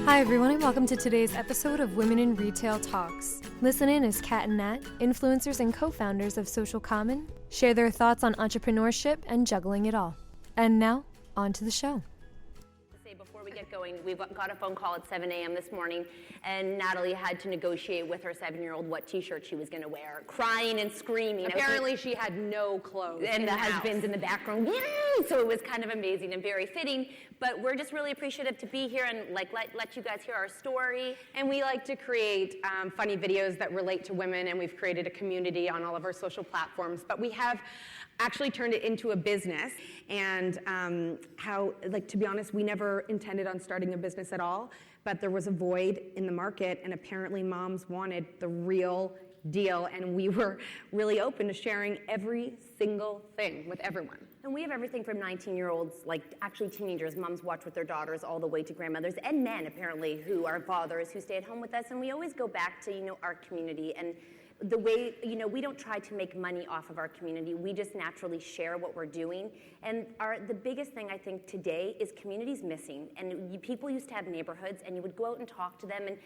Hi everyone and welcome to today's episode of Women in Retail Talks. Listen in as Kat and Nat, influencers and co-founders of Social Common, share their thoughts on entrepreneurship and juggling it all. And now, on to the show. Before we get going, we've got a phone call at 7 a.m. this morning, and Natalie had to negotiate with her 7-year-old what t-shirt she was going to wear, crying and screaming. Apparently she had no clothes. And the husband's in the background, so it was kind of amazing and very fitting. But we're just really appreciative to be here and let you guys hear our story. And we like to create funny videos that relate to women, and we've created a community on all of our social platforms. But we have actually turned it into a business, and to be honest, we never intended on starting a business at all, but there was a void in the market, and apparently moms wanted the real deal, and we were really open to sharing every single thing with everyone. And we have everything from 19-year-olds, actually teenagers, moms watch with their daughters, all the way to grandmothers, and men, apparently, who are fathers, who stay at home with us, and we always go back to, our community, and the way, we don't try to make money off of our community. We just naturally share what we're doing. And the biggest thing I think today is community's missing. And people used to have neighborhoods, and you would go out and talk to them. And,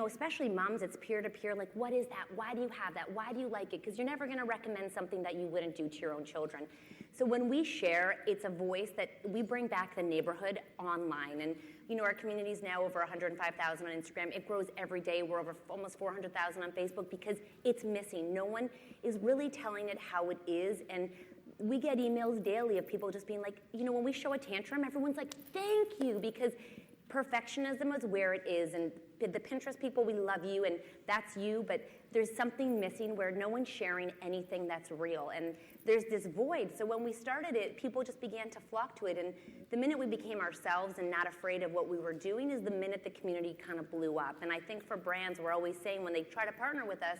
especially moms, it's peer-to-peer. Like, what is that? Why do you have that? Why do you like it? Because you're never going to recommend something that you wouldn't do to your own children. So when we share, it's a voice that we bring back the neighborhood online. And, our community is now over 105,000 on Instagram. It grows every day. We're over almost 400,000 on Facebook because it's missing. No one is really telling it how it is. And we get emails daily of people just being like, when we show a tantrum, everyone's like, thank you, because perfectionism is where it is. And the Pinterest people, we love you, and that's you, but there's something missing where no one's sharing anything that's real. And there's this void. So when we started it, people just began to flock to it. And the minute we became ourselves and not afraid of what we were doing is the minute the community kind of blew up. And I think for brands, we're always saying when they try to partner with us,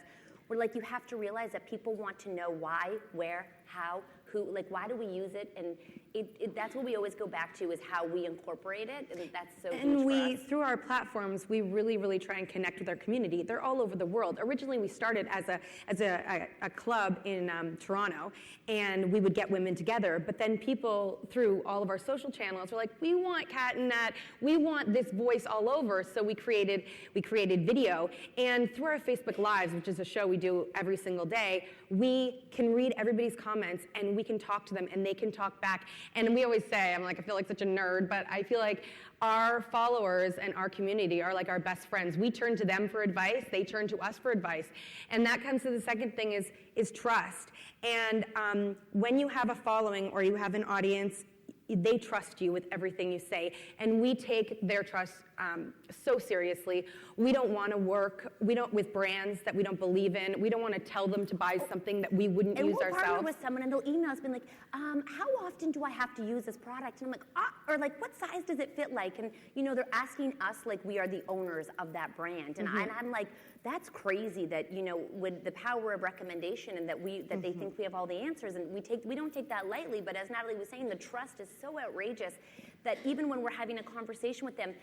we're like, you have to realize that people want to know why, where, how, who, why do we use it? And that's what we always go back to, is how we incorporate it, and that's so huge for us. Through our platforms, we really, really try and connect with our community. They're all over the world. Originally, we started as a club in Toronto, and we would get women together, but then people, through all of our social channels, were like, we want Kat and Nat, we want this voice all over, so we created video, and through our Facebook Lives, which is a show we do every single day, we can read everybody's comments, and we can talk to them, and they can talk back. And we always say, I feel like such a nerd, but I feel like our followers and our community are like our best friends. We turn to them for advice, they turn to us for advice. And that comes to the second thing is trust. And when you have a following or you have an audience, they trust you with everything you say. And we take their trust so seriously. We don't want to work with brands that we don't believe in. We don't want to tell them to buy something that we wouldn't use ourselves. And we'll partner with someone and they'll email us being like, how often do I have to use this product? And I'm like, or what size does it fit like? And they're asking us like we are the owners of that brand. And I'm like, that's crazy that, with the power of recommendation and that they think we have all the answers, and we don't take that lightly. But as Natalie was saying, the trust is so outrageous that even when we're having a conversation with them,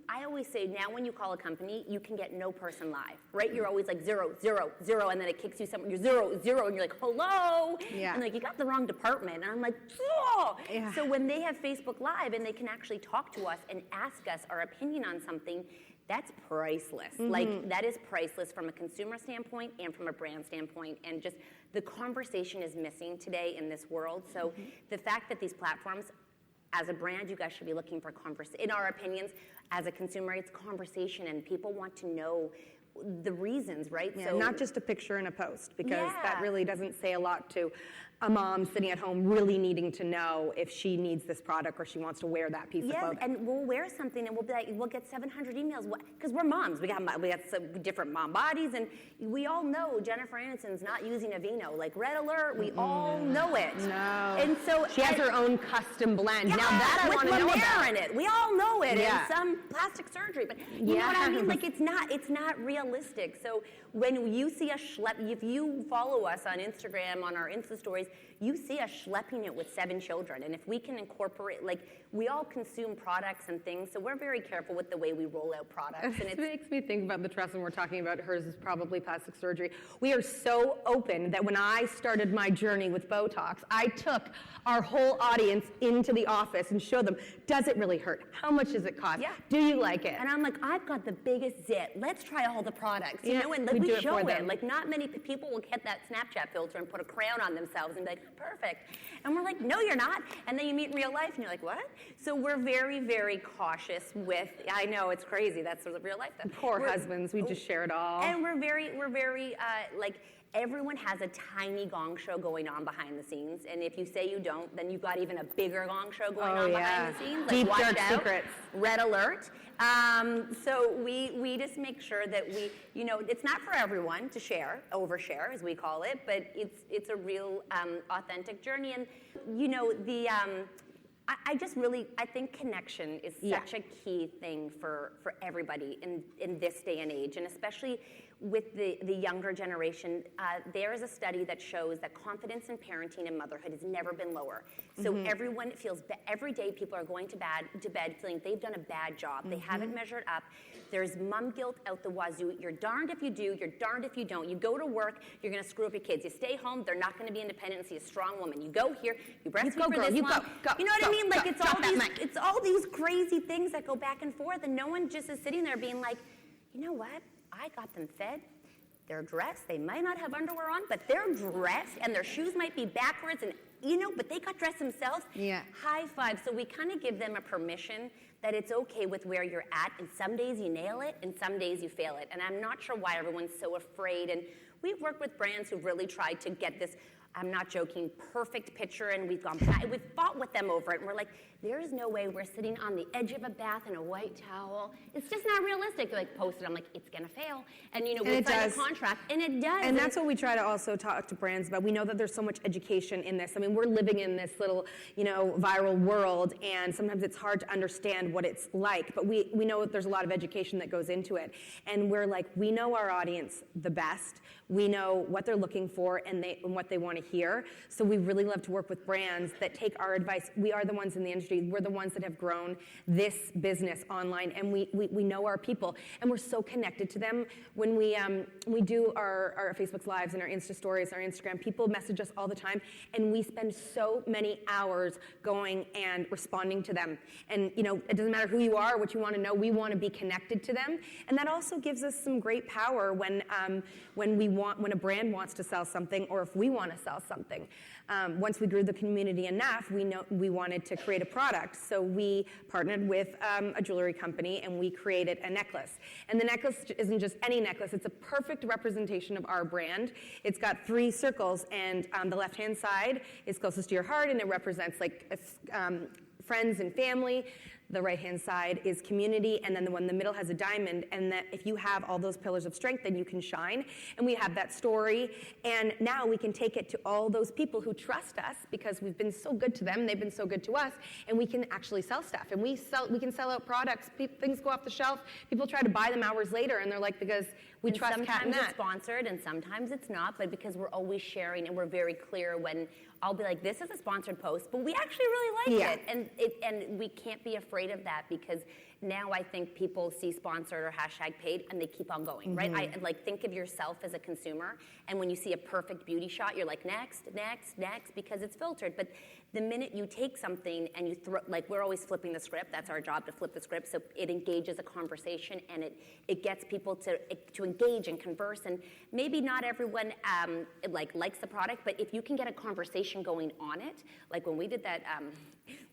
I always say, now when you call a company, you can get no person live, right? You're always like 0, 0, 0, and then it kicks you somewhere, you're 0, 0, and you're like, hello? Yeah. And you got the wrong department. And I'm like, oh! Yeah. So when they have Facebook Live and they can actually talk to us and ask us our opinion on something, that's priceless. That is priceless from a consumer standpoint and from a brand standpoint. And just the conversation is missing today in this world. So the fact that these platforms, as a brand, you guys should be looking for conversation. In our opinions, as a consumer, it's conversation, and people want to know the reasons, right? Yeah, so not just a picture and a post, because that really doesn't say a lot to a mom sitting at home really needing to know if she needs this product or she wants to wear that piece of clothing. And we'll wear something and we'll get 700 emails because we're moms. We got some different mom bodies, and we all know Jennifer Aniston's not using Aveeno. Like, red alert, we all know it. No. And so she has her own custom blend. Yeah, now that I want to know about in it. We all know it. Yeah. And some plastic surgery, but you know what I mean? Like, it's not realistic. So when you see us if you follow us on Instagram, on our Insta stories, you see us schlepping it with 7 children. And if we can incorporate, like, we all consume products and things, so we're very careful with the way we roll out products. And it makes me think about the trust when we're talking about hers is probably plastic surgery. We are so open that when I started my journey with Botox, I took our whole audience into the office and showed them, does it really hurt? How much does it cost? Yeah. Do you like it? And I'm like, I've got the biggest zit. Let's try all the products. You Yeah, know, and like, we do we it show for it. them. Like, not many people will get that Snapchat filter and put a crown on themselves and be like, perfect. And we're like, no, you're not. And then you meet in real life and you're like, what? So we're very, very cautious with, I know, it's crazy. That's the real life stuff. Poor husbands, we just share it all. And we're very, like, everyone has a tiny gong show going on behind the scenes, and if you say you don't, then you've got even a bigger gong show going on behind the scenes. Like, Deep, watch dark out, secrets. red alert. So we just make sure that we, you know, it's not for everyone to share, overshare as we call it, but it's a real authentic journey, and you know I think connection is such a key thing for everybody in this day and age, and especially with the younger generation. There is a study that shows that confidence in parenting and motherhood has never been lower. So everyone feels, every day people are going to bed feeling they've done a bad job. They haven't measured up. There's mom guilt out the wazoo. You're darned if you do, you're darned if you don't. You go to work, you're going to screw up your kids. You stay home, they're not going to be independent and see a strong woman. You go here, you breastfeed for this long. You know what I mean? Like, it's all these crazy things that go back and forth, and no one just is sitting there being like, you know what? I got them fed. They're dressed. They might not have underwear on, but they're dressed, and their shoes might be backwards, and you know, but they got dressed themselves. Yeah. High five. So we kind of give them a permission that it's okay with where you're at, and some days you nail it, and some days you fail it. And I'm not sure why everyone's so afraid. And we've worked with brands who've really tried to get this, I'm not joking, perfect picture, and we've fought with them over it, and we're like, there is no way we're sitting on the edge of a bath in a white towel. It's just not realistic. They're like, post it. I'm like, it's gonna fail. And you know, we sign a contract, and it does. And that's what we try to also talk to brands about. We know that there's so much education in this. I mean, we're living in this little, you know, viral world, and sometimes it's hard to understand what it's like, but we know that there's a lot of education that goes into it. And we're like, we know our audience the best. We know what they're looking for and what they want to hear. So we really love to work with brands that take our advice. We are the ones in the industry. We're the ones that have grown this business online, and we know our people, and we're so connected to them. When we do our Facebook Lives and our Insta Stories, our Instagram, people message us all the time, and we spend so many hours going and responding to them. And you know, it doesn't matter who you are, what you want to know. We want to be connected to them, and that also gives us some great power when a brand wants to sell something, or if we want to sell something. Once we grew the community enough, we wanted to create a product. So we partnered with a jewelry company, and we created a necklace. And the necklace isn't just any necklace. It's a perfect representation of our brand. It's got 3 circles, and the left-hand side is closest to your heart, and it represents like friends and family. The right-hand side is community, and then the one in the middle has a diamond, and that if you have all those pillars of strength, then you can shine. And we have that story, and now we can take it to all those people who trust us because we've been so good to them, they've been so good to us, and we can actually sell stuff. And we can sell out products. Things go off the shelf. People try to buy them hours later, and they're like, because we trust Kat and Nat. Sometimes it's sponsored, and sometimes it's not, but because we're always sharing, and we're very clear when I'll be like, this is a sponsored post, but we actually really like it. And we can't be afraid of that, because now I think people see sponsored or hashtag paid and they keep on going, right? I like, think of yourself as a consumer, and when you see a perfect beauty shot, you're like, next, next, next, because it's filtered. But the minute you take something and you throw, like, we're always flipping the script. That's our job, to flip the script, so it engages a conversation, and it gets people to engage and converse. And maybe not everyone likes the product, but if you can get a conversation going on it, like when we did that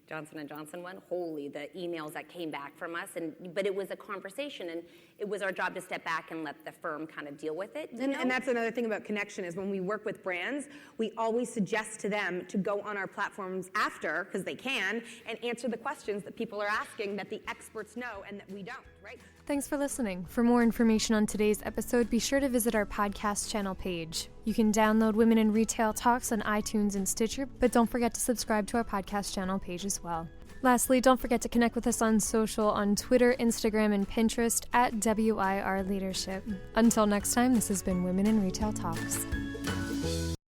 Johnson & Johnson one, holy, the emails that came back from us, but it was a conversation, and it was our job to step back and let the firm kind of deal with it. And that's another thing about connection, is when we work with brands, we always suggest to them to go on our platforms after, because they can, and answer the questions that people are asking that the experts know and that we don't, right? Thanks for listening. For more information on today's episode, be sure to visit our podcast channel page. You can download Women in Retail Talks on iTunes and Stitcher, but don't forget to subscribe to our podcast channel page as well. Lastly, don't forget to connect with us on social on Twitter, Instagram, and Pinterest at WIR Leadership. Until next time, this has been Women in Retail Talks.